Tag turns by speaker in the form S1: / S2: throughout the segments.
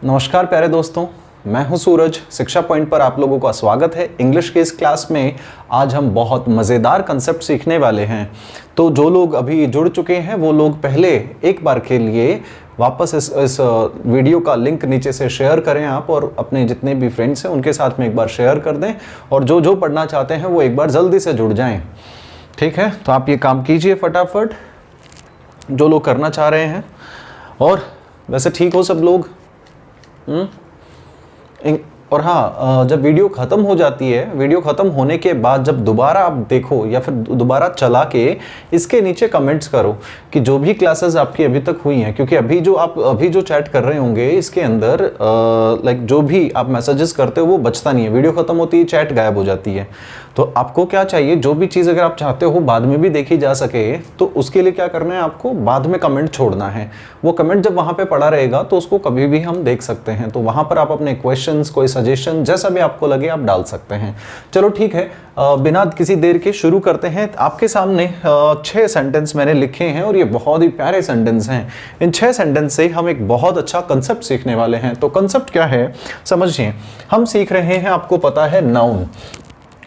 S1: नमस्कार प्यारे दोस्तों, मैं हूं सूरज। शिक्षा पॉइंट पर आप लोगों का स्वागत है। इंग्लिश के इस क्लास में आज हम बहुत मज़ेदार कंसेप्ट सीखने वाले हैं। तो जो लोग अभी जुड़ चुके हैं वो लोग पहले एक बार के लिए वापस इस वीडियो का लिंक नीचे से शेयर करें आप, और अपने जितने भी फ्रेंड्स हैं उनके साथ में एक बार शेयर कर दें, और जो जो पढ़ना चाहते हैं वो एक बार जल्दी से जुड़ जाएं। ठीक है, तो आप ये काम कीजिए फटाफट, जो लोग करना चाह रहे हैं। और वैसे ठीक हो सब लोग? और हाँ, जब वीडियो ख़त्म हो जाती है, वीडियो ख़त्म होने के बाद जब दोबारा आप देखो या फिर दोबारा चला के इसके नीचे कमेंट्स करो कि जो भी क्लासेस आपकी अभी तक हुई हैं, क्योंकि अभी जो चैट कर रहे होंगे इसके अंदर लाइक जो भी आप मैसेजेस करते हो वो बचता नहीं है। वीडियो ख़त्म होती है, चैट गायब हो जाती है। तो आपको क्या चाहिए, जो भी चीज़ अगर आप चाहते हो बाद में भी देखी जा सके, तो उसके लिए क्या करना है, आपको बाद में कमेंट छोड़ना है। वो कमेंट जब वहाँ पे पड़ा रहेगा तो उसको कभी भी हम देख सकते हैं। तो वहाँ पर आप अपने क्वेश्चंस, कोई सजेशन, जैसा भी आपको लगे आप डाल सकते हैं। चलो ठीक है, बिना किसी देर के शुरू करते हैं। आपके सामने 6 सेंटेंस मैंने लिखे हैं और ये बहुत ही प्यारे सेंटेंस हैं। इन 6 सेंटेंस से हम एक बहुत अच्छा कंसेप्ट सीखने वाले हैं। तो कंसेप्ट क्या है समझिए। हम सीख रहे हैं, आपको पता है, नाउन।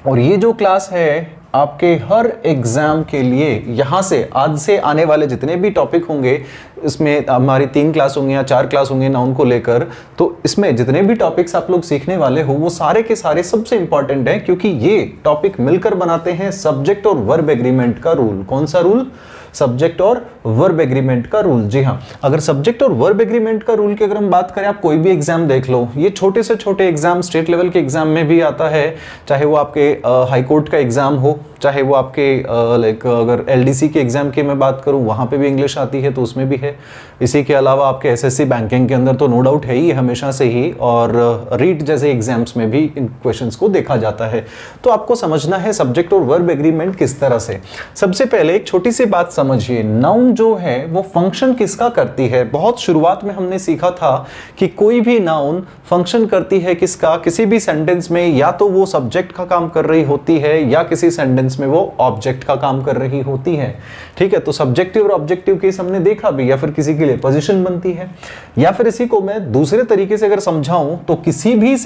S1: और ये जो क्लास है आपके हर एग्जाम के लिए, यहाँ से आज से आने वाले जितने भी टॉपिक होंगे, इसमें हमारी 3 क्लास होंगे या 4 क्लास होंगे नाउन को लेकर, तो इसमें जितने भी टॉपिक्स आप लोग सीखने वाले हो वो सारे के सारे सबसे इंपॉर्टेंट हैं, क्योंकि ये टॉपिक मिलकर बनाते हैं सब्जेक्ट और वर्ब एग्रीमेंट का रूल। कौन सा रूल? सब्जेक्ट और वर्ब एग्रीमेंट का रूल। जी हाँ, अगर सब्जेक्ट और वर्ब एग्रीमेंट का रूल की अगर हम बात करें, आप कोई भी एग्जाम देख लो, ये छोटे से छोटे एग्जाम स्टेट लेवल के एग्जाम में भी आता है, चाहे वो आपके हाई कोर्ट का एग्जाम हो, चाहे वो आपके लाइक अगर एलडीसी के एग्जाम की मैं बात करूं वहां पे भी इंग्लिश आती है तो उसमें भी है। इसी के अलावा आपके एसएससी बैंकिंग के अंदर तो नो डाउट है ही हमेशा से ही, और रीट जैसे एग्जाम्स में भी इन क्वेश्चंस को देखा जाता है। तो आपको समझना है सब्जेक्ट और वर्ब एग्रीमेंट किस तरह से। सबसे पहले एक छोटी सी बात समझिए, नाउन जो है वो फंक्शन किसका करती है। बहुत शुरुआत में हमने सीखा था कि कोई भी नाउन फंक्शन करती है किसका, किसी भी सेंटेंस में या तो वो सब्जेक्ट का काम कर रही होती है या किसी सेंटेंस में वो ऑब्जेक्ट का काम कर रही होती है। ठीक है, तो सब्जेक्टिव और ऑब्जेक्टिव केस हमने देखा भी, या फिर किसी के लिए पोजीशन बनती है, या फिर इसी को मैं दूसरे तरीके से अगर समझाऊं तो किसी भी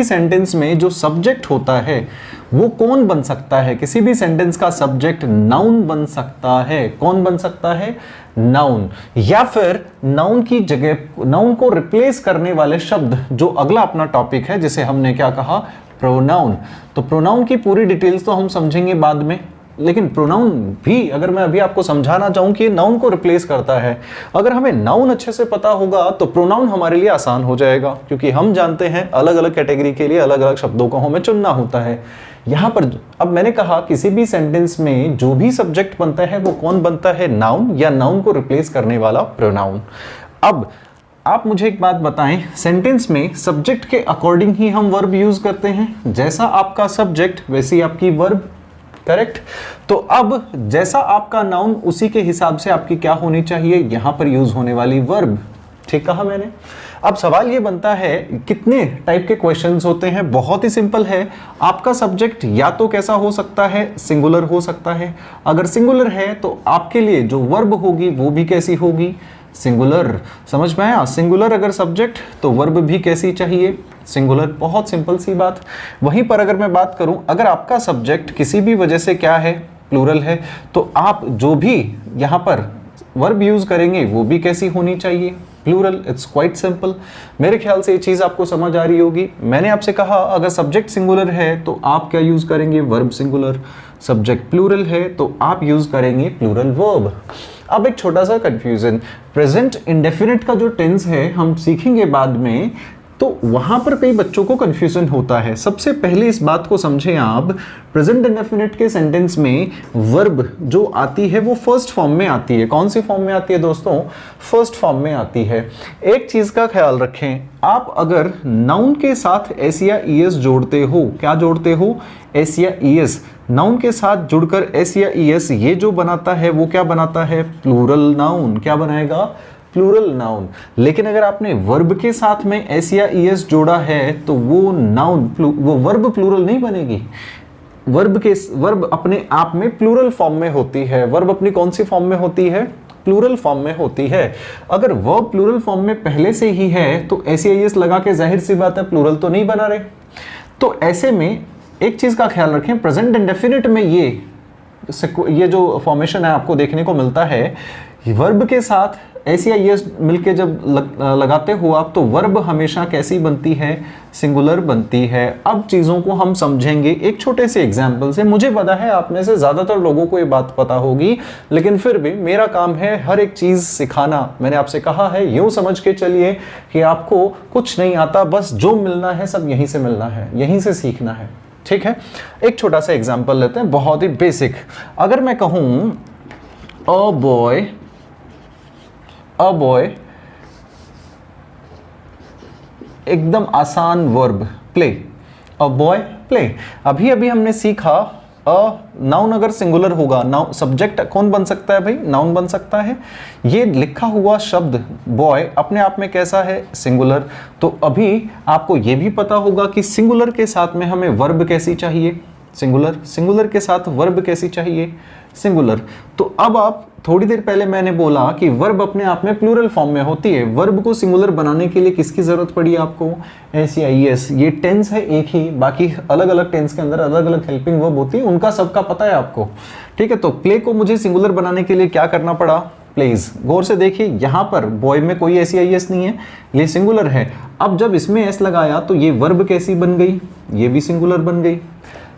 S1: सेंटेंस में जो सब्जेक्ट होता है वो कौन बन सकता है। किसी भी सेंटेंस का सब्जेक्ट नाउन बन सकता है। कौन बन सकता है? नाउन। या फिर नाउन की जगह नाउन को रिप्लेस करने वाले शब्द, जो अगला अपना टॉपिक है जिसे हमने क्या कहा, प्रोनाउन। तो प्रोनाउन की पूरी डिटेल्स तो हम समझेंगे बाद में, लेकिन प्रोनाउन भी अगर मैं अभी आपको समझाना चाहूं कि नाउन को रिप्लेस करता है, अगर हमें नाउन अच्छे से पता होगा तो प्रोनाउन हमारे लिए आसान हो जाएगा, क्योंकि हम जानते हैं अलग अलग कैटेगरी के लिए अलग अलग शब्दों को हमें चुनना होता है। यहां पर अब मैंने कहा किसी भी सेंटेंस में जो भी सब्जेक्ट बनता है वो कौन बनता है? नाउन, या नाउन को रिप्लेस करने वाला प्रोनाउन। अब आप मुझे एक बात बताएं, सेंटेंस में सब्जेक्ट के अकॉर्डिंग ही हम वर्ब यूज करते हैं। जैसा आपका सब्जेक्ट वैसी आपकी वर्ब, करेक्ट? तो अब जैसा आपका नाउन उसी के हिसाब से आपकी क्या होनी चाहिए, यहां पर यूज होने वाली वर्ब। ठीक कहा मैंने? अब सवाल ये बनता है कितने टाइप के क्वेश्चंस होते हैं। बहुत ही सिंपल है, आपका सब्जेक्ट या तो कैसा हो सकता है, सिंगुलर हो सकता है। अगर सिंगुलर है तो आपके लिए जो वर्ब होगी वो भी कैसी होगी, सिंगुलर। समझ में आया? सिंगुलर अगर सब्जेक्ट तो वर्ब भी कैसी चाहिए, सिंगुलर। बहुत सिंपल सी बात। वहीं पर अगर मैं बात करूं, अगर आपका सब्जेक्ट किसी भी वजह से क्या है, प्लूरल है, तो आप जो भी यहां पर वर्ब यूज करेंगे वो भी कैसी होनी चाहिए, प्लूरल। It's quite simple. मेरे ख्याल से ये चीज आपको समझ आ रही होगी। मैंने आपसे कहा अगर सब्जेक्ट सिंगुलर है तो आप क्या यूज करेंगे, वर्ब सिंगुलर। सब्जेक्ट प्लूरल है तो आप यूज करेंगे प्लूरल वर्ब। अब एक छोटा सा कंफ्यूजन, प्रेजेंट इंडेफिनिट का जो टेंस है हम सीखेंगे बाद में, तो वहां पर कई बच्चों को कंफ्यूजन होता है। सबसे पहले इस बात को समझें आप, प्रेजेंट इंडेफिनिट के सेंटेंस में वर्ब जो आती है वो फर्स्ट फॉर्म में आती है। कौन सी फॉर्म में आती है दोस्तों? फर्स्ट फॉर्म में आती है। एक चीज का ख्याल रखें, आप अगर नाउन के साथ एस या ईएस जोड़ते हो, क्या जोड़ते हो, एस या ईएस, नाउन के साथ जुड़कर एस या ईएस ये जो बनाता है वो क्या बनाता है, प्लूरल नाउन। क्या बनाएगा, प्लूरल नाउन। लेकिन अगर आपने वर्ब के साथ में एस या ईएस जोड़ा है तो वो नाउन वो वर्ब प्लूरल नहीं बनेगी। वर्ब अपने आप में प्लूरल फॉर्म में होती है। वर्ब अपनी कौन सी फॉर्म में होती है, प्लूरल फॉर्म में होती है। अगर वर्ब प्लूरल फॉर्म में पहले से ही है तो एस लगा के जाहिर सी बात है प्लूरल तो नहीं बना रहे। तो ऐसे में एक चीज का ख्याल रखें, प्रेजेंट इंडेफिनिट में ये जो फॉर्मेशन है आपको देखने को मिलता है, वर्ब के साथ एस मिलके जब लगाते हो आप, तो वर्ब हमेशा कैसी बनती है, सिंगुलर बनती है। अब चीज़ों को हम समझेंगे एक छोटे से एग्जाम्पल से। मुझे पता है आप में से ज़्यादातर लोगों को ये बात पता होगी, लेकिन फिर भी मेरा काम है हर एक चीज़ सिखाना। मैंने आपसे कहा है यूँ समझ के चलिए कि आपको कुछ नहीं आता, बस जो मिलना है सब यहीं से मिलना है, यहीं से सीखना है, ठीक है। एक छोटा सा एग्जाम्पल लेते हैं, बहुत ही बेसिक। अगर मैं कहूँ अ बॉय, एकदम आसान verb play, a boy play. अभी हमने सीखा नाउन अगर सिंगुलर होगा, नाउन सब्जेक्ट कौन बन सकता है भाई, नाउन बन सकता है। ये लिखा हुआ शब्द बॉय अपने आप में कैसा है, सिंगुलर। तो अभी आपको ये भी पता होगा कि सिंगुलर के साथ में हमें वर्ब कैसी चाहिए, सिंगुलर के साथ वर्ब कैसी चाहिए, सिंगुलर। तो अब आप थोड़ी देर पहले मैंने बोला कि वर्ब अपने आप में प्लूरल फॉर्म में होती है। वर्ब को सिंगुलर बनाने के लिए किसकी जरूरत पड़ी आपको, एस। ये टेंस है एक ही, बाकी अलग अलग टेंस के अंदर अलग अलग हेल्पिंग वर्ब होती है, उनका सबका पता है आपको, ठीक है। तो प्ले को मुझे सिंगुलर बनाने के लिए क्या करना पड़ा, प्लेज। गौर से देखिए यहाँ पर बॉय में कोई एस नहीं है, ये सिंगुलर है। अब जब इसमें एस लगाया तो ये वर्ब कैसी बन गई, ये भी सिंगुलर बन गई।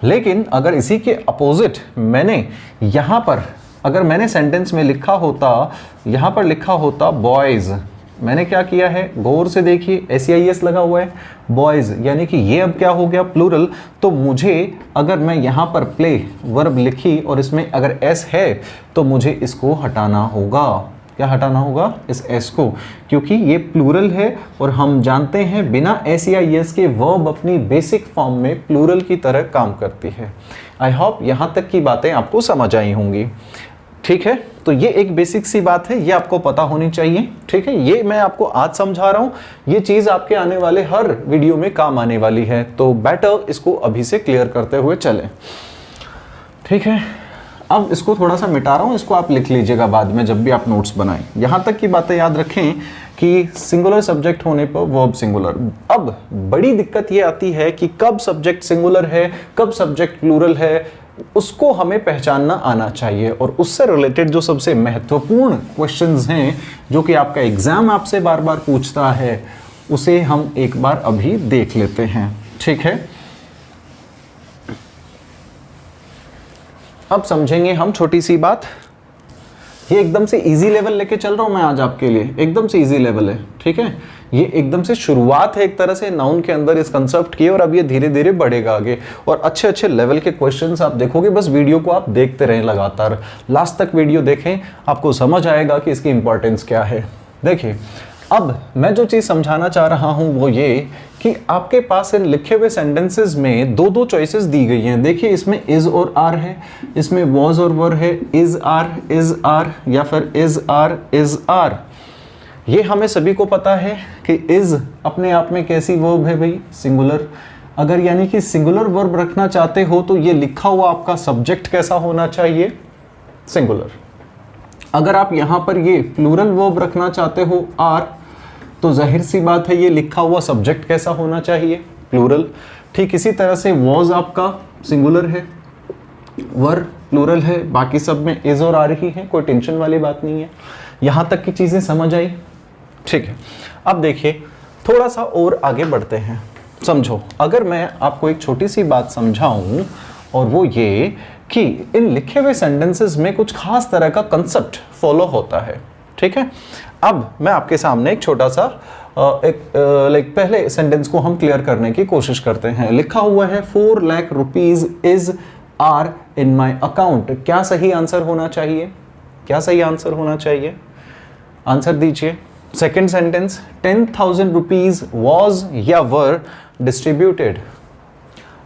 S1: लेकिन अगर इसी के अपोजिट मैंने यहाँ पर, अगर मैंने सेंटेंस में लिखा होता, यहाँ पर लिखा होता बॉयज, मैंने क्या किया है, गौर से देखिए एस लगा हुआ है, बॉयज, यानी कि ये अब क्या हो गया, प्लूरल। तो मुझे अगर मैं यहाँ पर प्ले वर्ब लिखी और इसमें अगर एस है तो मुझे इसको हटाना होगा। क्या हटाना होगा, इस एस को, क्योंकि ये प्लूरल है और हम जानते हैं बिना एस या एस के वर्ब अपनी बेसिक फॉर्म में प्लूरल की तरह काम करती है। आई होप यहाँ तक की बातें आपको समझ आई होंगी, ठीक है। तो ये एक बेसिक सी बात है, ये आपको पता होनी चाहिए, ठीक है। ये मैं आपको आज समझा रहा हूँ, ये चीज़ आपके आने वाले हर वीडियो में काम आने वाली है, तो बेटर इसको अभी से क्लियर करते हुए चलें, ठीक है। अब इसको थोड़ा सा मिटा रहा हूँ, इसको आप लिख लीजिएगा बाद में जब भी आप नोट्स बनाएं। यहाँ तक की बातें याद रखें कि सिंगुलर सब्जेक्ट होने पर वर्ब सिंगुलर। अब बड़ी दिक्कत ये आती है कि कब सब्जेक्ट सिंगुलर है, कब सब्जेक्ट प्लूरल है, उसको हमें पहचानना आना चाहिए। और उससे रिलेटेड जो सबसे महत्वपूर्ण क्वेश्चंस हैं, जो कि आपका एग्जाम आपसे बार बार पूछता है, उसे हम एक बार अभी देख लेते हैं, ठीक है। अब समझेंगे हम छोटी सी बात। ये एकदम से इजी लेवल लेके चल रहा हूं मैं आज आपके लिए, एकदम से इजी लेवल है, ठीक है। ये एकदम से शुरुआत है एक तरह से नाउन के अंदर इस कंसेप्ट की, और अब ये धीरे धीरे बढ़ेगा आगे, और अच्छे अच्छे लेवल के क्वेश्चंस आप देखोगे। बस वीडियो को आप देखते रहें लगातार, लास्ट तक वीडियो देखें, आपको समझ आएगा कि इसकी इंपॉर्टेंस क्या है। देखिए अब मैं जो चीज़ समझाना चाह रहा हूं वो ये कि आपके पास इन लिखे हुए सेंटेंसेस में दो चॉइसेस दी गई हैं। देखिए इसमें इज और आर है, इसमें वॉज और वर है, इज आर या फिर इज आर। ये हमें सभी को पता है कि इज अपने आप में कैसी वर्ब है भाई, सिंगुलर। अगर यानी कि सिंगुलर वर्ब रखना चाहते हो तो ये लिखा हुआ आपका सब्जेक्ट कैसा होना चाहिए, सिंगुलर। अगर आप यहाँ पर ये प्लूरल वर्ब रखना चाहते हो आर, तो जाहिर सी बात है ये लिखा हुआ सब्जेक्ट कैसा होना चाहिए, प्लूरल। ठीक इसी तरह से वॉज आपका सिंगुलर है, वर प्लूरल है, बाकी सब में इज और आ रही है, कोई टेंशन वाली बात नहीं है। यहां तक की चीजें समझ आई, ठीक है। अब देखिए थोड़ा सा और आगे बढ़ते हैं। समझो, अगर मैं आपको एक छोटी सी बात समझाऊं, और वो ये कि इन लिखे हुए सेंटेंसेस में कुछ खास तरह का कंसेप्ट फॉलो होता है, ठीक है। अब मैं आपके सामने एक छोटा सा पहले सेंटेंस को हम क्लियर करने की कोशिश करते हैं। लिखा हुआ है 4 lakh rupees is are in my account. क्या सही आंसर होना चाहिए, क्या सही आंसर होना चाहिए, आंसर दीजिए। सेकेंड सेंटेंस 10,000 रुपीज वॉज या वर डिस्ट्रीब्यूटेड।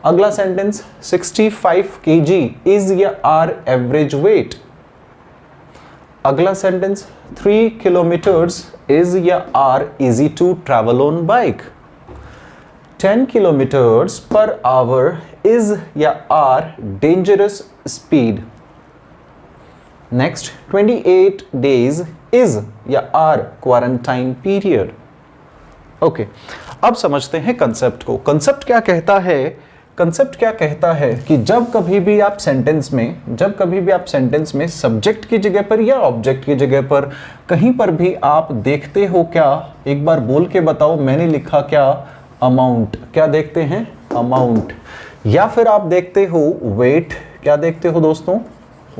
S1: अगला सेंटेंस 65 kg इज या आर एवरेज वेट। अगला सेंटेंस 3 kilometers इज या are easy to travel on bike. 10 kilometers per hour is या are dangerous speed. Next 28 days is या are quarantine period. Okay, अब समझते हैं concept को। कंसेप्ट क्या कहता है? कंसेप्ट क्या कहता है कि जब कभी भी आप सेंटेंस में सब्जेक्ट की जगह पर या ऑब्जेक्ट की जगह पर कहीं पर भी आप देखते हो क्या, एक बार बोल के बताओ, मैंने लिखा क्या? अमाउंट। क्या देखते हैं? अमाउंट। या फिर आप देखते हो वेट। क्या देखते हो दोस्तों?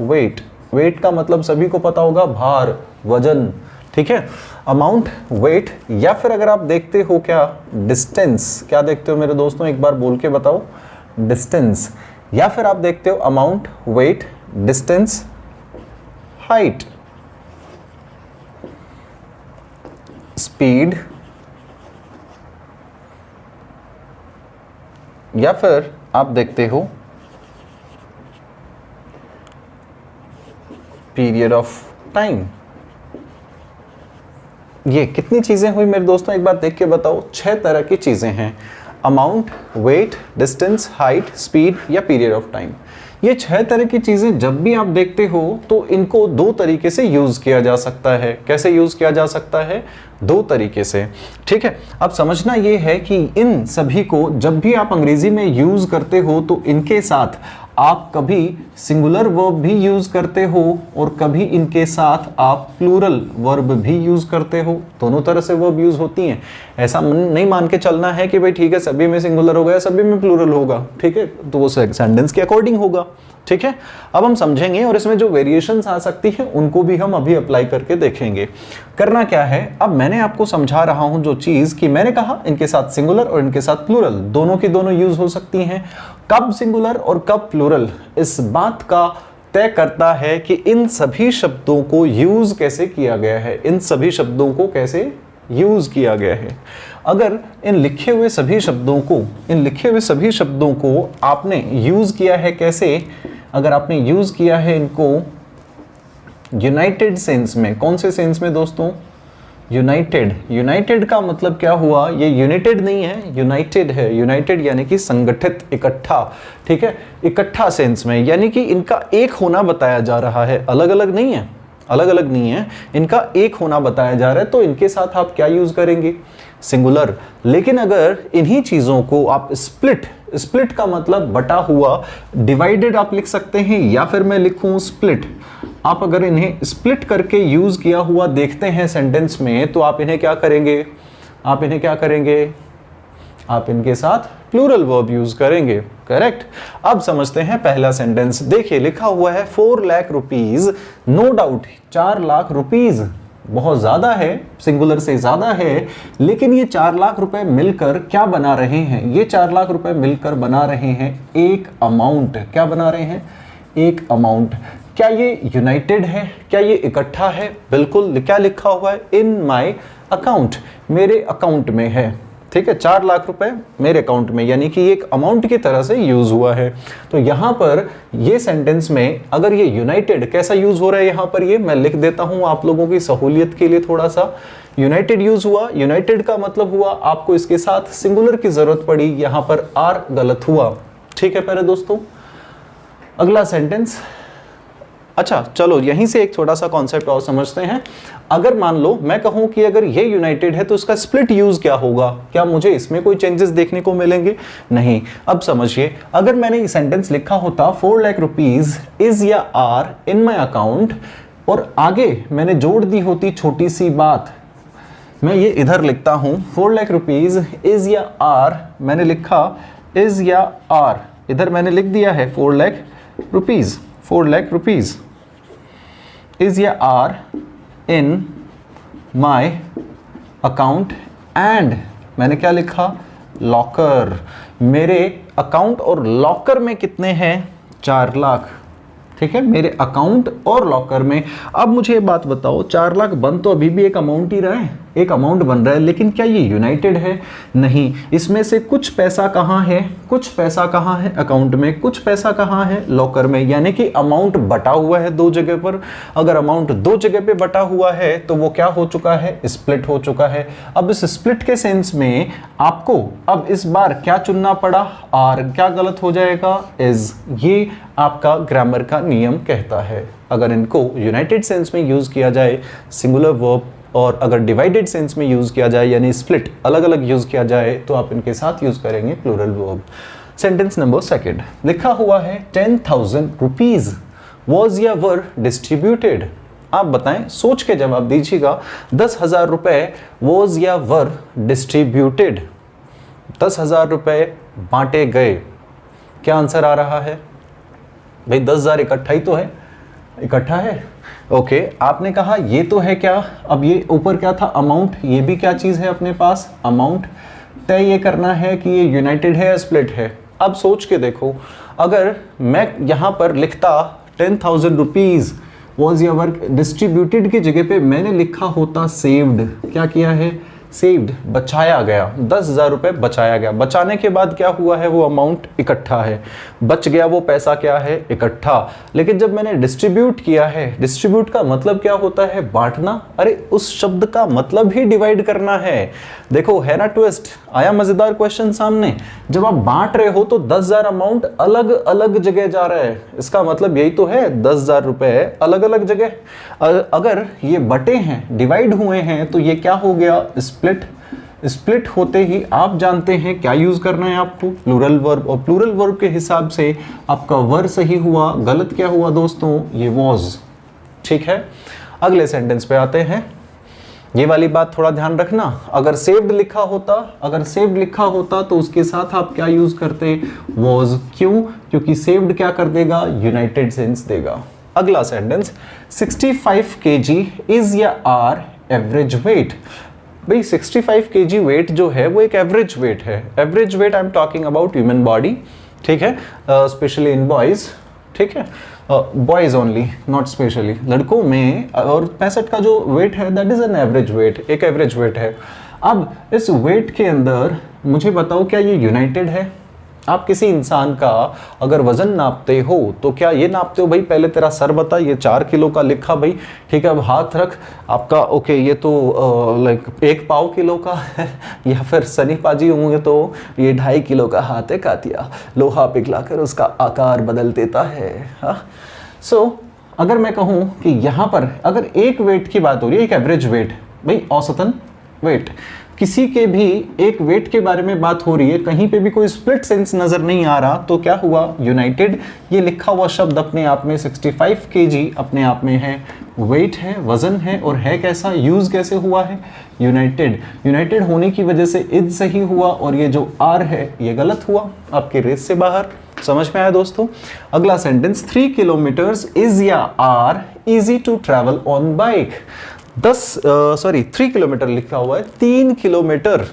S1: वेट। वेट का मतलब सभी को पता होगा, भार, वजन, ठीक है, अमाउंट, वेट। या फिर अगर आप देखते हो क्या? डिस्टेंस। क्या देखते हो मेरे दोस्तों, एक बार बोल के बताओ? डिस्टेंस। या फिर आप देखते हो amount, weight, distance, height, speed, या फिर आप देखते हो पीरियड ऑफ टाइम। ये कितनी चीजें हुई मेरे दोस्तों, एक बार देख के बताओ? 6 तरह की चीजें हैं। Amount, weight, distance, height, speed या पीरियड ऑफ टाइम। ये 6 तरह की चीजें जब भी आप देखते हो तो इनको 2 तरीके से यूज किया जा सकता है। कैसे यूज किया जा सकता है? 2 तरीके से, ठीक है। अब समझना ये है कि इन सभी को जब भी आप अंग्रेजी में यूज करते हो तो इनके साथ आप कभी सिंगुलर वर्ब भी यूज करते हो और कभी इनके साथ आप प्लूरल वर्ब भी यूज करते हो। दोनों तरह से वर्ब यूज होती हैं। ऐसा नहीं मान के चलना है कि भाई ठीक है सभी में सिंगुलर होगा या सभी में प्लूरल होगा, ठीक है, तो वो सेंटेंस के अकॉर्डिंग होगा, ठीक है। अब हम समझेंगे और इसमें जो वेरिएशंस आ सकती है उनको भी हम अभी अप्लाई करके देखेंगे। करना क्या है, अब मैंने आपको समझा रहा हूं जो चीज कि मैंने कहा इनके साथ सिंगुलर और इनके साथ प्लूरल दोनों की दोनों यूज हो सकती हैं। कब सिंगुलर और कब प्लूरल, इस बात का तय करता है कि इन सभी शब्दों को यूज कैसे किया गया है, इन सभी शब्दों को कैसे यूज किया गया है। अगर इन लिखे हुए सभी शब्दों को आपने यूज किया है कैसे, अगर आपने यूज किया है इनको यूनाइटेड सेंस में, कौन से सेंस में दोस्तों? यूनाइटेड। यूनाइटेड का मतलब क्या हुआ? ये यूनाइटेड नहीं है, यूनाइटेड है। यूनाइटेड यानी कि संगठित, इकट्ठा, ठीक है, इकट्ठा सेंस में, यानी कि इनका एक होना बताया जा रहा है, अलग अलग नहीं है, अलग अलग नहीं है, इनका एक होना बताया जा रहा है। तो इनके साथ आप क्या यूज करेंगे? सिंगुलर। लेकिन अगर इन्हीं चीजों को आप स्प्लिट का मतलब बटा हुआ, डिवाइडेड आप लिख सकते हैं, या फिर मैं लिखूं स्प्लिट। आप अगर इन्हें स्प्लिट करके यूज किया हुआ देखते हैं सेंटेंस में तो आप इन्हें क्या करेंगे? आप इनके साथ प्लूरल वर्ब यूज करेंगे, करेक्ट। अब समझते हैं पहला सेंटेंस। देखिए लिखा हुआ है 4 lakh rupees, no doubt 4 lakh rupees बहुत ज्यादा है, सिंगुलर से ज्यादा है, लेकिन ये 4 लाख रुपए मिलकर क्या बना रहे हैं? ये 4 लाख रुपए मिलकर बना रहे हैं एक अमाउंट। क्या बना रहे हैं? एक अमाउंट। क्या ये यूनाइटेड है? क्या ये इकट्ठा है? बिल्कुल। क्या लिखा हुआ है? इन माई अकाउंट, मेरे अकाउंट में है, ठीक है। 4 लाख रुपए मेरे अकाउंट में, यानी कि एक अमाउंट की तरह से यूज हुआ है। तो यहां पर ये सेंटेंस में अगर ये यूनाइटेड कैसा यूज हो रहा है, यहां पर ये मैं लिख देता हूं आप लोगों की सहूलियत के लिए थोड़ा सा। यूनाइटेड यूज हुआ, यूनाइटेड का मतलब हुआ आपको इसके साथ सिंगुलर की जरूरत पड़ी, यहां पर आर गलत हुआ, ठीक है प्यारे दोस्तों। अगला सेंटेंस। अच्छा चलो यहीं से एक छोटा सा कॉन्सेप्ट और समझते हैं। अगर मान लो मैं कहूं कि अगर ये यूनाइटेड है तो उसका स्प्लिट यूज क्या होगा? क्या मुझे इसमें कोई चेंजेस देखने को मिलेंगे? नहीं। अब समझिए, अगर मैंने ये सेंटेंस लिखा होता 4 लाख रुपीज इज या आर इन माई अकाउंट, और आगे मैंने जोड़ दी होती छोटी सी बात, मैं ये इधर लिखता हूं 4 लाख रुपीज इज या आर, मैंने लिखा इज या आर, इधर मैंने लिख दिया है 4 lakh rupees, 4 lakh rupees is या are in my account and मैंने क्या लिखा? लॉकर। मेरे अकाउंट और लॉकर में कितने हैं? 4 लाख, ठीक है, मेरे अकाउंट और लॉकर में। अब मुझे ये बात बताओ, 4 लाख बन तो अभी भी एक अमाउंट ही रहा है, एक अमाउंट बन रहा है, लेकिन क्या ये यूनाइटेड है? नहीं। इसमें से कुछ पैसा कहाँ है? कुछ पैसा कहाँ है अकाउंट में, कुछ पैसा कहाँ है लॉकर में, यानी कि अमाउंट बटा हुआ है 2 जगह पर। अगर अमाउंट 2 जगह पे बटा हुआ है तो वो क्या हो चुका है? स्प्लिट हो चुका है। अब इस स्प्लिट के सेंस में आपको अब इस बार क्या चुनना पड़ा? आर। क्या गलत हो जाएगा? इज। ये आपका ग्रामर का नियम कहता है। अगर इनको यूनाइटेड सेंस में यूज़ किया जाए सिंगुलर वर्ब, और अगर डिवाइडेड सेंस में यूज़ किया जाए यानी स्प्लिट अलग अलग यूज़ किया जाए तो आप इनके साथ यूज़ करेंगे plural verb. Sentence number second लिखा हुआ है 10,000 रुपीज़ वॉज या वर डिस्ट्रीब्यूटेड। आप बताएं, सोच के जवाब दीजिएगा। 10,000 रुपए वॉज या वर डिस्ट्रीब्यूटेड, 10,000 रुपए बांटे गए। क्या आंसर आ रहा है भाई? 10,000 इकट्ठा ही तो है, इकट्ठा है। ओके, आपने कहा ये तो है क्या, अब ये ऊपर क्या था अमाउंट, ये भी क्या चीज़ है अपने पास अमाउंट। तय ये करना है कि ये यूनाइटेड है या स्प्लिट है। अब सोच के देखो, अगर मैं यहाँ पर लिखता 10,000 रुपीज़ वॉज या वर्क डिस्ट्रीब्यूटेड की जगह पे मैंने लिखा होता सेव्ड। क्या किया है? सेव्ड, बचाया गया। 10,000 रुपये बचाया गया। बचाने के बाद क्या हुआ है? वो अमाउंट इकट्ठा है, बच गया वो पैसा क्या है? इकट्ठा। लेकिन जब मैंने डिस्ट्रीब्यूट किया है, डिस्ट्रीब्यूट का मतलब क्या होता है? बांटना। अरे उस शब्द का मतलब ही डिवाइड करना है। देखो है ना ट्विस्ट, आया मजेदार क्वेश्चन सामने। जब आप बांट रहे हो तो 10,000 अमाउंट अलग अलग जगह जा रहा है, इसका मतलब यही तो है 10,000 रुपए अलग अलग जगह। अगर ये बटे हैं, डिवाइड हुए हैं, तो ये क्या हो गया? स्प्लिट। स्प्लिट होते ही आप जानते हैं क्या यूज करना है आपको? Plural verb. और प्लूरल वर्ब के हिसाब से आपका वर सही हुआ, गलत क्या हुआ दोस्तों? ये वॉज। ठीक है, अगले सेंटेंस पे आते हैं। ये वाली बात थोड़ा ध्यान रखना। अगर सेव्ड लिखा होता, अगर सेव्ड लिखा होता तो उसके साथ आप क्या यूज करते? वॉज। क्यों? क्योंकि सेव्ड क्या कर देगा? यूनाइटेड सेंस देगा। अगला सेंटेंस 65 kg इज या आर एवरेज वेट। भाई 65 kg वेट जो है वो एक एवरेज वेट है। Average weight I am talking about human body, ठीक है, स्पेशली इन बॉयज, ठीक है, बॉयज ओनली, नॉट स्पेशली। लड़कों में और 65 का जो वेट है that is an average weight, एक एवरेज वेट है। अब इस वेट के अंदर मुझे बताओ क्या ये यूनाइटेड है? आप किसी इंसान का अगर वजन नापते हो तो क्या ये नापते हो भाई पहले तेरा सर बता, ये 4 किलो का लिखा भाई, ठीक है, अब हाथ रख आपका, ओके ये तो लाइक 1 पाव किलो का है, या फिर सनी पाजी होंगे तो ये 2.5 किलो का हाथ है, कातिया लोहा पिघलाकर उसका आकार बदल देता है। हाँ, सो अगर मैं कहूँ कि यहाँ पर अगर एक वेट की बात हो रही है, एक एवरेज वेट, भाई औसतन वेट, किसी के भी एक वेट के बारे में बात हो रही है, कहीं पे भी कोई स्प्लिट सेंस नजर नहीं आ रहा, तो क्या हुआ? यूनाइटेड। ये लिखा हुआ शब्द अपने आप में 65 kg अपने आप में है, वेट है, वजन है, और है कैसा? यूज कैसे हुआ है? यूनाइटेड। यूनाइटेड होने की वजह से इज सही हुआ, और ये जो आर है ये गलत हुआ, आपके रेस से बाहर। समझ में आया दोस्तों? अगला सेंटेंस 3 किलोमीटर्स इज या are easy to travel on bike. 3 kilometre लिखा हुआ है, 3 किलोमीटर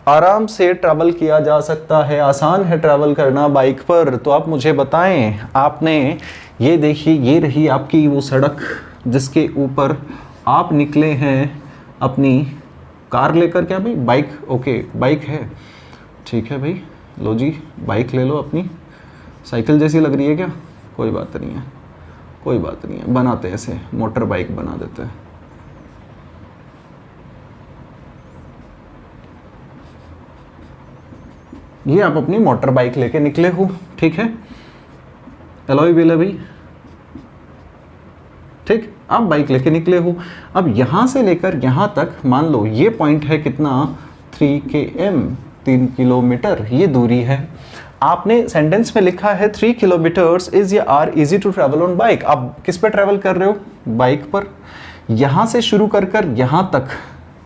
S1: आराम से ट्रैवल किया जा सकता है, आसान है ट्रैवल करना बाइक पर। तो आप मुझे बताएं, आपने ये देखिए, ये रही आपकी वो सड़क जिसके ऊपर आप निकले हैं अपनी कार लेकर। क्या भाई? बाइक, ओके बाइक है, ठीक है भाई, लो जी बाइक ले लो अपनी। साइकिल जैसी लग रही है क्या? कोई बात नहीं है, कोई बात नहीं है, बनाते हैं ऐसे, मोटर बाइक बना देते हैं। ये आप अपनी मोटर बाइक लेके निकले हो, ठीक है, एलॉय व्हील है भाई, ठीक, आप बाइक लेके निकले हो। अब यहां से लेकर यहां तक मान लो ये पॉइंट है कितना? 3 km, 3 किलोमीटर ये दूरी है। आपने सेंटेंस में लिखा है 3 किलोमीटर्स इज या are easy to travel on bike. आप किस पे ट्रैवल कर रहे हो? बाइक पर। यहां से शुरू कर कर यहां तक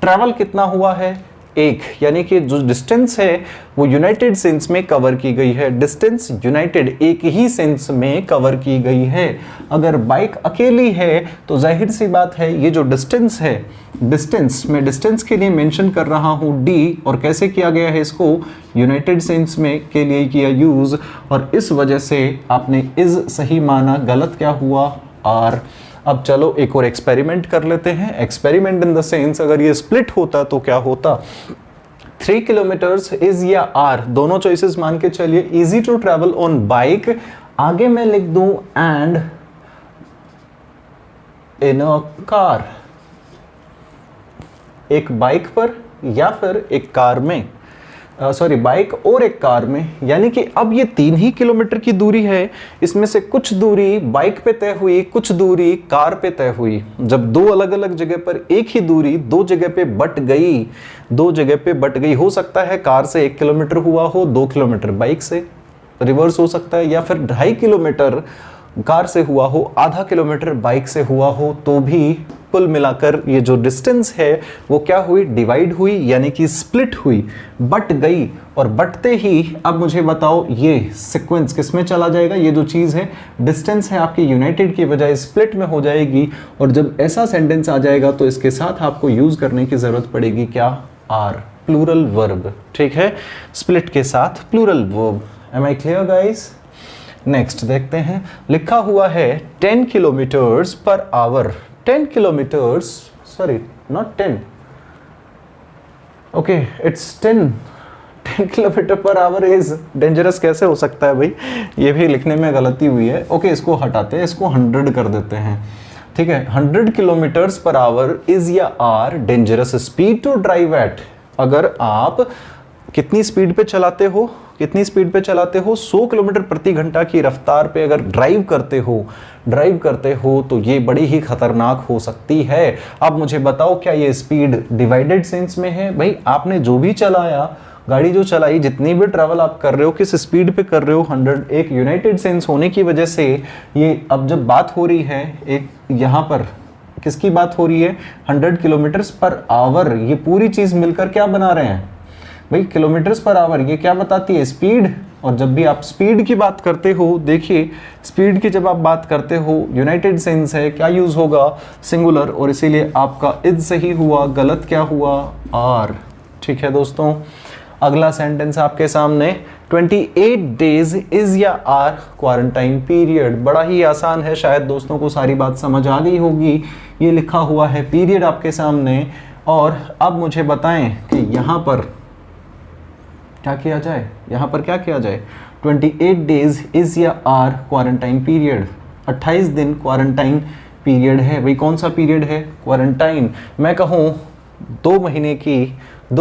S1: ट्रैवल कितना हुआ है? 1, यानी कि जो डिस्टेंस है वो यूनाइटेड सेंस में कवर की गई है। डिस्टेंस यूनाइटेड एक ही सेंस में कवर की गई है। अगर बाइक अकेली है तो जाहिर सी बात है ये जो डिस्टेंस है, डिस्टेंस मैं डिस्टेंस के लिए मेंशन कर रहा हूँ डी, और कैसे किया गया है इसको? यूनाइटेड सेंस में के लिए किया यूज, और इस वजह से आपने इज सही माना, गलत क्या हुआ? आर। अब चलो एक और एक्सपेरिमेंट कर लेते हैं। एक्सपेरिमेंट इन द सेंस, अगर ये स्प्लिट होता तो क्या होता? 3 किलोमीटर्स इज या आर, दोनों चॉइसेस मान के चलिए। Easy to travel on bike, आगे मैं लिख दूं एंड इन अ कार, एक बाइक पर या फिर एक कार में। सॉरी बाइक और एक कार में, यानी कि अब ये 3 ही किलोमीटर की दूरी है, इसमें से कुछ दूरी बाइक पे तय हुई, कुछ दूरी कार पे तय हुई। जब दो अलग अलग जगह पर एक ही दूरी दो जगह पे बट गई, दो जगह पे बट गई, हो सकता है कार से 1 किलोमीटर हुआ हो, 2 किलोमीटर बाइक से, रिवर्स हो सकता है, या फिर 2.5 किलोमीटर कार से हुआ हो, आधा किलोमीटर बाइक से हुआ हो, तो भी कुल मिलाकर ये जो डिस्टेंस है वो क्या हुई, डिवाइड हुई, यानी कि स्प्लिट हुई, बट गई। और बटते ही अब मुझे बताओ ये सीक्वेंस किस में चला जाएगा, ये जो चीज़ है डिस्टेंस है आपकी यूनाइटेड की बजाय स्प्लिट में हो जाएगी। और जब ऐसा सेंटेंस आ जाएगा तो इसके साथ आपको यूज़ करने की ज़रूरत पड़ेगी क्या, आर, प्लूरल वर्ब। ठीक है, स्प्लिट के साथ plural verb. Am I clear guys? Next देखते हैं, लिखा हुआ है 10 kilometres per hour. 10 kilometres, sorry not 10, okay it's 10 kilometre per hour is dangerous कैसे हो सकता है भाई, ये भी लिखने में गलती हुई है। ओके इसको हटाते हैं, इसको 100 कर देते हैं। ठीक है, 100 किलोमीटर्स पर आवर इज या are dangerous speed to drive at. अगर आप कितनी स्पीड पे चलाते हो, कितनी स्पीड पे चलाते हो, 100 किलोमीटर प्रति घंटा की रफ्तार पे अगर ड्राइव करते हो तो ये बड़ी ही खतरनाक हो सकती है। अब मुझे बताओ क्या ये स्पीड डिवाइडेड सेंस में है? भाई आपने जो भी चलाया, गाड़ी जो चलाई, जितनी भी ट्रैवल आप कर रहे हो, किस स्पीड पे कर रहे हो, 100 एक यूनाइटेड सेंस होने की वजह से ये अब जब बात हो रही है, एक यहाँ पर किसकी बात हो रही है, 100 किलोमीटर्स पर आवर, ये पूरी चीज़ मिलकर क्या बना रहे हैं भाई, किलोमीटर्स पर आवर। ये क्या बताती है, स्पीड। और जब भी आप स्पीड की बात करते हो, देखिए स्पीड की जब आप बात करते हो, यूनाइटेड सेंस है, क्या यूज होगा, सिंगुलर, और इसीलिए आपका इज सही हुआ, गलत क्या हुआ, आर। ठीक है दोस्तों, अगला सेंटेंस आपके सामने, 28 डेज इज या आर क्वारंटाइन पीरियड। बड़ा ही आसान है, शायद दोस्तों को सारी बात समझ आ गई होगी। ये लिखा हुआ है पीरियड आपके सामने, और अब मुझे बताएं कि यहाँ पर क्या किया जाए, यहाँ पर क्या किया जाए। 28 डेज इज या आर क्वारंटाइन पीरियड, 28 दिन क्वारंटाइन पीरियड है। भाई कौन सा पीरियड है, क्वारंटाइन। मैं कहूँ 2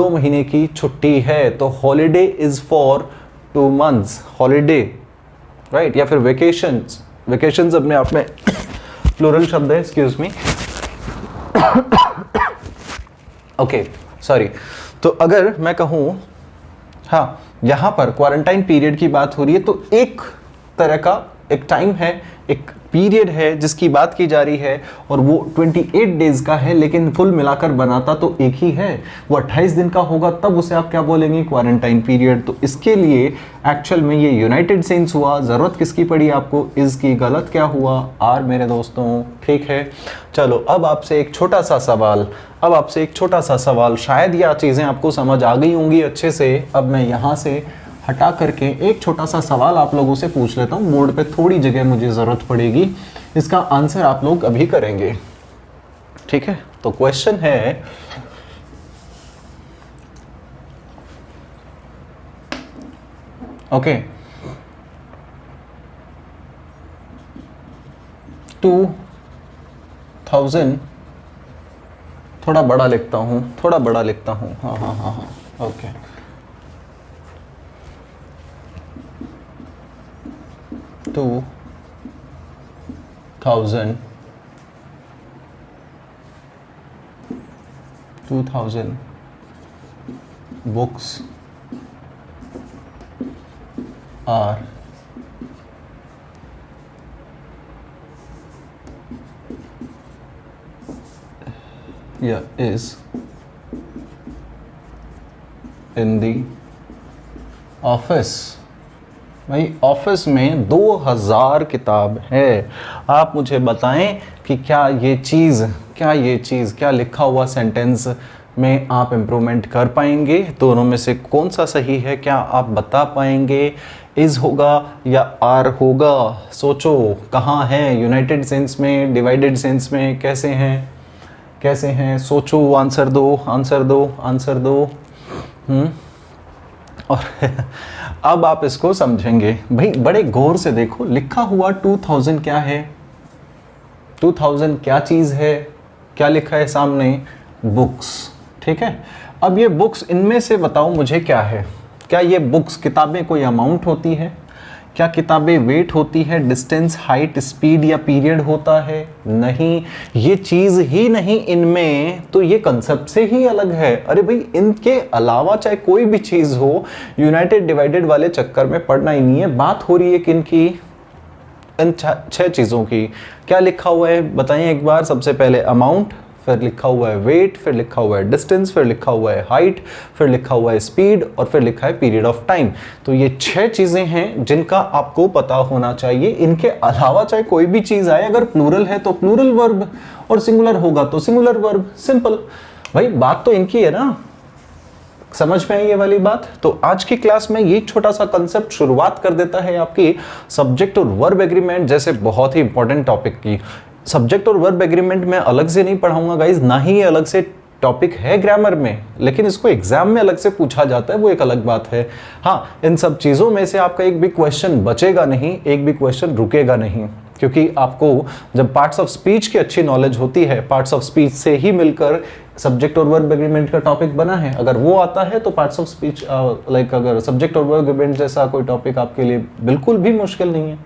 S1: महीने की छुट्टी है, तो holiday is for 2 months, holiday right, या फिर वेकेशंस। वेकेशंस अपने आप में प्लूरल शब्द है, एक्सक्यूज मी, ओके सॉरी। तो अगर मैं कहूँ, हाँ यहाँ पर क्वारंटाइन पीरियड की बात हो रही है, तो एक तरह का एक टाइम है, एक पीरियड है जिसकी बात की जा रही है, और वो 28 डेज का है, लेकिन फुल मिलाकर बनाता तो एक ही है, वो 28 दिन का होगा, तब उसे आप क्या बोलेंगे, क्वारंटाइन पीरियड। तो इसके लिए एक्चुअल में ये यूनाइटेड सेंस हुआ, ज़रूरत किसकी पड़ी आपको, इज की, गलत क्या हुआ, आर मेरे दोस्तों। ठीक है, चलो अब आपसे एक छोटा सा सवाल, शायद यह चीज़ें आपको समझ आ गई होंगी अच्छे से। अब मैं यहाँ से हटा करके एक छोटा सा सवाल आप लोगों से पूछ लेता हूँ, बोर्ड पे थोड़ी जगह मुझे ज़रूरत पड़ेगी, इसका आंसर आप लोग अभी करेंगे। ठीक है, तो क्वेश्चन है, ओके, 2000, थोड़ा बड़ा लिखता हूँ, हाँ, okay, 2000 books are is in the office। भाई ऑफिस में 2000 किताब है। आप मुझे बताएं कि क्या ये चीज़ क्या लिखा हुआ सेंटेंस में आप इम्प्रूवमेंट कर पाएंगे, दोनों में से कौन सा सही है, क्या आप बता पाएंगे, इज होगा या आर होगा। सोचो कहाँ है, यूनाइटेड सेंस में, डिवाइडेड सेंस में, कैसे हैं, सोचो, आंसर दो। और अब आप इसको समझेंगे भाई, बड़े गौर से देखो, लिखा हुआ 2000 क्या है, 2000 क्या चीज़ है, क्या लिखा है सामने, बुक्स। ठीक है, अब ये बुक्स, इनमें से बताओ मुझे क्या है, क्या ये बुक्स किताबें कोई अमाउंट होती है? क्या किताबें वेट होती है? डिस्टेंस, हाइट, स्पीड या पीरियड होता है? नहीं, ये चीज़ ही नहीं इनमें, तो ये कंसेप्ट से ही अलग है। अरे भाई, इनके अलावा चाहे कोई भी चीज़ हो, यूनाइटेड डिवाइडेड वाले चक्कर में पड़ना ही नहीं है। बात हो रही है किनकी? इन 6 चीज़ों की। क्या लिखा हुआ है बताइए एक बार। सबसे पहले अमाउंट, फिर लिखा हुआ है वेट, फिर लिखा हुआ है डिस्टेंस, फिर लिखा हुआ है हाइट, फिर लिखा हुआ है स्पीड और फिर लिखा है पीरियड ऑफ टाइम। तो ये 6 चीज़ें हैं जिनका आपको पता होना चाहिए। इनके अलावा चाहे कोई भी चीज़ आए, अगर प्लूरल है तो प्लूरल वर्ब और सिंगुलर होगा तो सिंगुलर वर्ब। सिंपल भाई, बात तो इनकी है ना। समझ में आई ये वाली बात? तो आज की क्लास में ये छोटा सा कंसेप्ट शुरुआत कर देता है आपकी सब्जेक्ट और वर्ब एग्रीमेंट जैसे बहुत ही इंपॉर्टेंट टॉपिक की। सब्जेक्ट और वर्ब एग्रीमेंट में अलग से नहीं पढ़ाऊंगा गाइज, ना ही ये अलग से टॉपिक है ग्रामर में, लेकिन इसको एग्जाम में अलग से पूछा जाता है, वो एक अलग बात है। हाँ, इन सब चीज़ों में से आपका एक भी क्वेश्चन बचेगा नहीं, एक भी क्वेश्चन रुकेगा नहीं, क्योंकि आपको जब पार्ट्स ऑफ स्पीच की अच्छी नॉलेज होती है, पार्ट्स ऑफ स्पीच से ही मिलकर सब्जेक्ट और वर्ब एग्रीमेंट का टॉपिक बना है। अगर वो आता है तो पार्ट्स ऑफ स्पीच लाइक अगर सब्जेक्ट और वर्ब एग्रीमेंट जैसा कोई टॉपिक आपके लिए बिल्कुल भी मुश्किल नहीं है,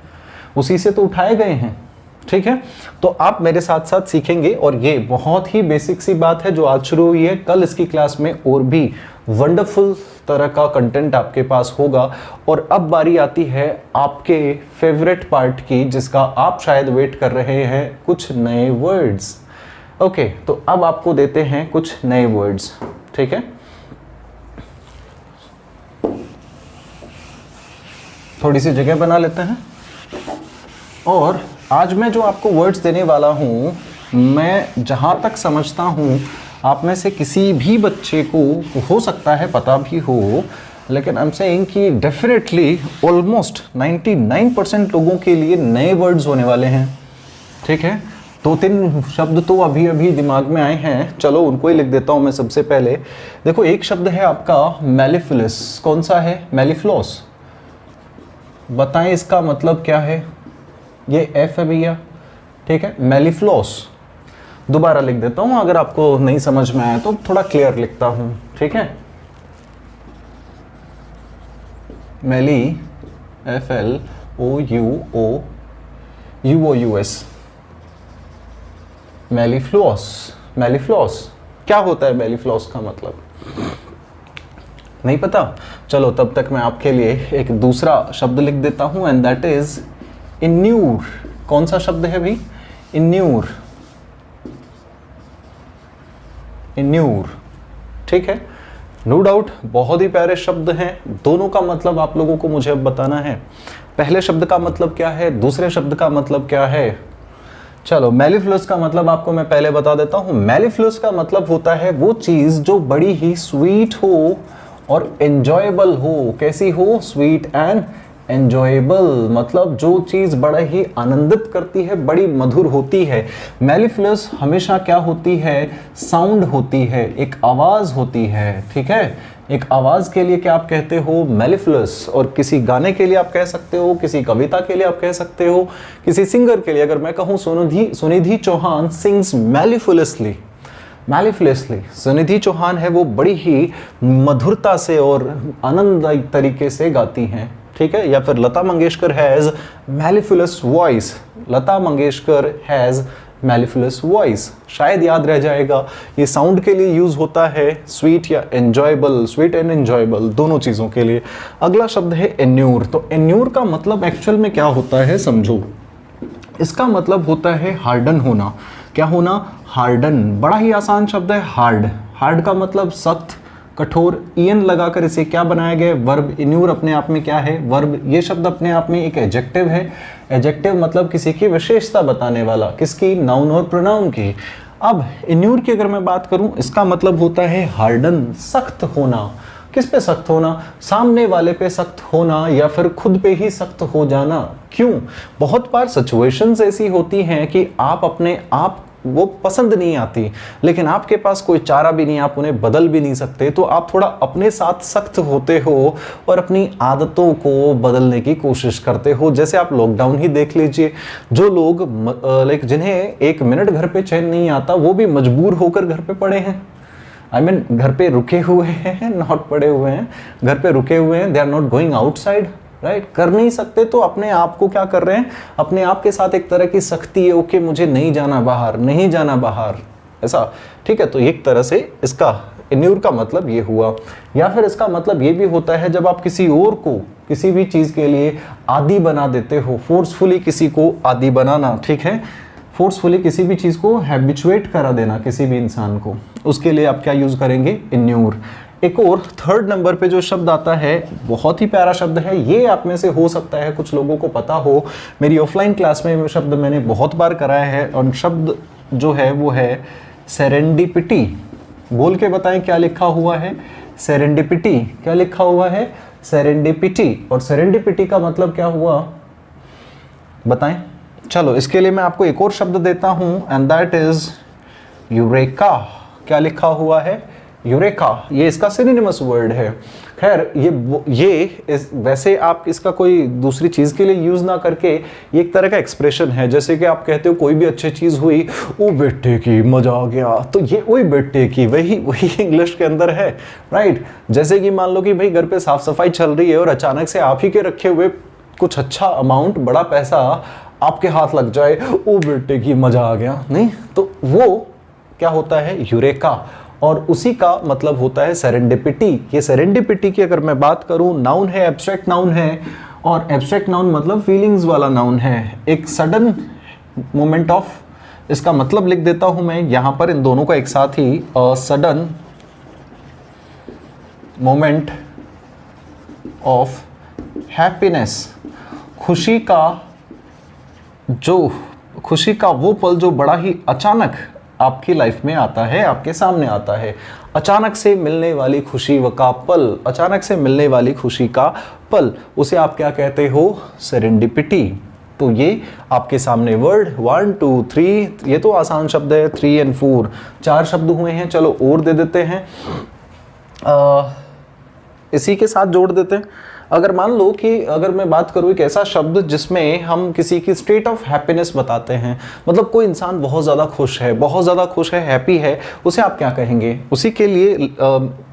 S1: उसी से तो उठाए गए हैं। ठीक है, तो आप मेरे साथ साथ सीखेंगे और ये बहुत ही बेसिक सी बात है जो आज शुरू हुई है। कल इसकी क्लास में और भी वंडरफुल तरह का कंटेंट आपके पास होगा। और अब बारी आती है आपके फेवरेट पार्ट की, जिसका आप शायद वेट कर रहे हैं, कुछ नए वर्ड्स। ओके, तो अब आपको देते हैं कुछ नए वर्ड्स। ठीक है, थोड़ी सी जगह बना लेते हैं। और आज मैं जो आपको वर्ड्स देने वाला हूँ, मैं जहाँ तक समझता हूँ आप में से किसी भी बच्चे को हो सकता है पता भी हो, लेकिन आई एम सेइंग कि डेफिनेटली ऑलमोस्ट 99% लोगों के लिए नए वर्ड्स होने वाले हैं। ठीक है, 2-3 शब्द तो अभी अभी दिमाग में आए हैं, चलो उनको ही लिख देता हूँ मैं सबसे पहले। देखो, एक शब्द है आपका मेलिफिलस। कौन सा है? मेलिफ्लॉस। बताएं इसका मतलब क्या है? ये एफ है भैया। ठीक है, मेलिफ्लॉस। दोबारा लिख देता हूं, अगर आपको नहीं समझ में आया तो थोड़ा क्लियर लिखता हूं। ठीक है, मेली, FLOUOUS, मेलिफ्लॉस। मेलिफ्लॉस क्या होता है? मेलिफ्लॉस का मतलब नहीं पता? चलो तब तक मैं आपके लिए एक दूसरा शब्द लिख देता हूं, एंड दैट इज इन्यूर। कौन सा शब्द है भाई? इन्यूर। इन्यूर। ठीक है, नो डाउट बहुत ही प्यारे शब्द हैं। दोनों का मतलब आप लोगों को मुझे अब बताना है। पहले शब्द का मतलब क्या है, दूसरे शब्द का मतलब क्या है। चलो, मेलिफ्लस का मतलब आपको मैं पहले बता देता हूं। मेलिफ्लस का मतलब होता है वो चीज जो बड़ी ही स्वीट हो और एंजॉयबल हो। कैसी हो? स्वीट एंड एंजॉयबल, मतलब जो चीज़ बड़ा ही आनंदित करती है, बड़ी मधुर होती है। मेलिफ्लस हमेशा क्या होती है? साउंड होती है, एक आवाज़ होती है। ठीक है, एक आवाज़ के लिए क्या आप कहते हो? मेलिफ्लस। और किसी गाने के लिए आप कह सकते हो, किसी कविता के लिए आप कह सकते हो, किसी सिंगर के लिए अगर मैं कहूँ सुनिधि चौहान सिंग्स मेलिफुलसली। मेलिफुलसली सुनिधि चौहान है वो बड़ी ही मधुरता से और आनंददायक तरीके से गाती हैं। ठीक है, या फिर Lata Mangeshkar has mellifluous voice. Lata Mangeshkar has mellifluous voice, शायद याद रह जाएगा। ये साउंड के लिए यूज होता है, स्वीट या एंजॉयबल, स्वीट एंड एंजॉयबल दोनों चीज़ों के लिए। अगला शब्द है एन्यूर। तो एन्यूर का मतलब एक्चुअल में क्या होता है समझो। इसका मतलब होता है हार्डन होना। क्या होना? हार्डन। बड़ा ही आसान शब्द है, हार्ड। हार्ड का मतलब सख्त, कठोर। ईएन लगाकर इसे क्या बनाया गया? वर्ब। इन्यूर अपने आप में क्या है? वर्ब। ये शब्द अपने आप में एक एडजेक्टिव है। एडजेक्टिव मतलब किसी की विशेषता बताने वाला। किसकी? नाउन और प्रोनाउन की। अब इन्यूर की अगर मैं बात करूं, इसका मतलब होता है हार्डन, सख्त होना। किस पे सख्त होना? सामने वाले पे सख्त होना या फिर खुद पे ही सख्त हो जाना। क्यों? बहुत बार सिचुएशंस ऐसी होती हैं कि आप अपने आप वो पसंद नहीं आती, लेकिन आपके पास कोई चारा भी नहीं, आप उन्हें बदल भी नहीं सकते, तो आप थोड़ा अपने साथ सख्त होते हो और अपनी आदतों को बदलने की कोशिश करते हो। जैसे आप लॉकडाउन ही देख लीजिए, जो लोग लाइक जिन्हें 1 मिनट घर पे चैन नहीं आता, वो भी मजबूर होकर घर पे पड़े हैं। आई मीन घर पे रुके हुए हैं, नॉट पड़े हुए हैं, घर पे रुके हुए हैं, they are not going outside, right, कर नहीं सकते तो अपने आप को क्या कर रहे हैं, अपने आप के साथ एक तरह की सख्ती है, ओके मुझे नहीं जाना बाहर, नहीं जाना बाहर, ऐसा, ठीक है। तो एक तरह से इसका इन्यूर का मतलब ये हुआ। या फिर इसका मतलब ये भी होता है जब आप किसी और को किसी भी चीज़ के लिए आदी बना देते हो, फोर्सफुली किसी को आदी बनाना, ठीक है, फोर्सफुली किसी भी चीज़ को हैबिचुएट करा देना किसी भी इंसान को, उसके लिए आप क्या यूज़ करेंगे, इन्यूर। एक और थर्ड नंबर पे जो शब्द आता है बहुत ही प्यारा शब्द है, ये आप में से हो सकता है कुछ लोगों को पता हो, मेरी ऑफलाइन क्लास में शब्द मैंने बहुत बार कराया है, और शब्द जो है वो है सेरेंडिपिटी। बोल के बताएं क्या लिखा हुआ है, सेरेंडिपिटी, क्या लिखा हुआ है, सेरेंडिपिटी। और सेरेंडिपिटी का मतलब क्या हुआ बताएं। चलो इसके लिए मैं आपको एक और शब्द देता हूं, एंड दैट इज यूरेका। क्या लिखा हुआ है, यूरेका, ये इसका सिनोनिमस वर्ड है। खैर ये वैसे आप इसका कोई दूसरी चीज़ के लिए यूज़ ना करके ये एक तरह का एक्सप्रेशन है, जैसे कि आप कहते हो कोई भी अच्छी चीज़ हुई, ओ बेटे की मज़ा आ गया, तो ये वही बेटे की वही इंग्लिश के अंदर है, राइट। जैसे कि मान लो कि भाई घर पे साफ सफाई चल रही है और अचानक से आप ही के रखे हुए कुछ अच्छा अमाउंट, बड़ा पैसा आपके हाथ लग जाए, ओ बेटे की मज़ा आ गया, नहीं, तो वो क्या होता है, यूरेका। और उसी का मतलब होता है सेरेंडिपिटी। ये सेरेंडिपिटी की अगर मैं बात करूं, नाउन है, एब्स्ट्रैक्ट नाउन है, और एब्स्ट्रैक्ट नाउन मतलब फीलिंग्स वाला नाउन है, एक सडन मोमेंट ऑफ, इसका मतलब लिख देता हूं मैं यहां पर इन दोनों का एक साथ ही, सडन मोमेंट ऑफ हैप्पीनेस, खुशी का वो पल जो बड़ा ही अचानक आपकी लाइफ में आता है, आपके सामने आता है, अचानक से मिलने वाली खुशी का पल, अचानक से मिलने वाली खुशी का पल, उसे आप क्या कहते हो, सेरेंडिपिटी। तो ये आपके सामने वर्ड 1 2 3, ये तो आसान शब्द है, 3 और 4, 4 शब्द हुए हैं। चलो और दे देते हैं, इसी के साथ जोड़ देते हैं। अगर मान लो कि अगर मैं बात करूँ एक ऐसा शब्द जिसमें हम किसी की स्टेट ऑफ हैप्पीनेस बताते हैं, मतलब कोई इंसान बहुत ज़्यादा खुश है, बहुत ज़्यादा खुश है, हैप्पी है, उसे आप क्या कहेंगे, उसी के लिए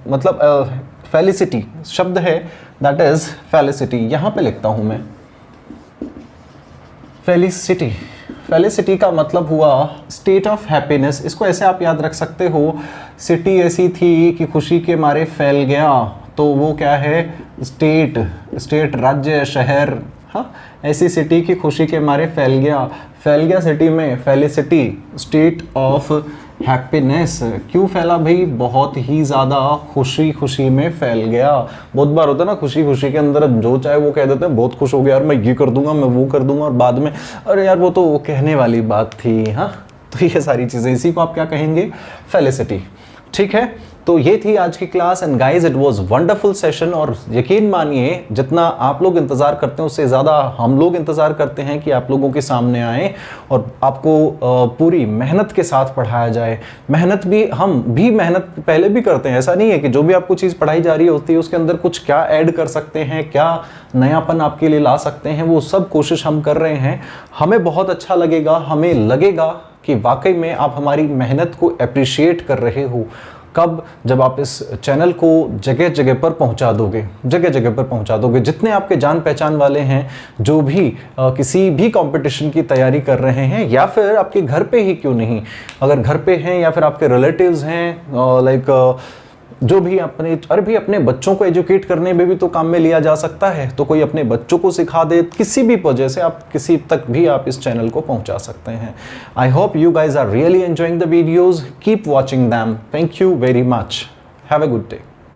S1: मतलब फेलिसिटी शब्द है, दैट इज फेलिसिटी। यहाँ पे लिखता हूँ मैं फेलिसिटी। फेलिसिटी का मतलब हुआ स्टेट ऑफ हैप्पीनेस। इसको ऐसे आप याद रख सकते हो, सिटी ऐसी थी कि खुशी के मारे फैल गया, तो वो क्या है, स्टेट राज्य शहर, हाँ, ऐसी सिटी की खुशी के मारे फैल गया सिटी में, फेलिसिटी, स्टेट ऑफ हैप्पीनेस। क्यों फैला भाई, बहुत ही ज़्यादा खुशी में फैल गया। बहुत बार होता है ना, खुशी के अंदर जो चाहे वो कह देते हैं, बहुत खुश हो गया यार, मैं ये कर दूंगा, मैं वो कर दूंगा, और बाद में अरे यार वो तो कहने वाली बात थी, हाँ। तो ये सारी चीज़ें, इसी को आप क्या कहेंगे, फेलिसिटी, ठीक है। तो ये थी आज की class, and guys it was wonderful session. और यकीन मानिए जितना आप लोग इंतज़ार करते हैं उससे ज़्यादा हम लोग इंतज़ार करते हैं कि आप लोगों के सामने आए और आपको पूरी मेहनत के साथ पढ़ाया जाए। मेहनत भी, हम भी मेहनत पहले भी करते हैं, ऐसा नहीं है कि जो भी आपको चीज़ पढ़ाई जा रही होती है उसके अंदर कुछ क्या ऐड कर सकते हैं, क्या नयापन आपके लिए ला सकते हैं, वो सब कोशिश हम कर रहे हैं। हमें बहुत अच्छा लगेगा, हमें लगेगा कि वाकई में आप हमारी मेहनत को अप्रिशिएट कर रहे हो। कब, जब आप इस चैनल को जगह जगह पर पहुंचा दोगे, जितने आपके जान पहचान वाले हैं, जो भी किसी भी कंपटीशन की तैयारी कर रहे हैं, या फिर आपके घर पे ही क्यों नहीं, अगर घर पे हैं या फिर आपके रिलेटिव्स हैं, लाइक जो भी अपने बच्चों को एजुकेट करने में भी तो काम में लिया जा सकता है, तो कोई अपने बच्चों को सिखा दे, किसी भी वजह से आप किसी तक भी आप इस चैनल को पहुंचा सकते हैं। I hope you guys are really enjoying the videos, keep watching them. Thank you very much, have a good day.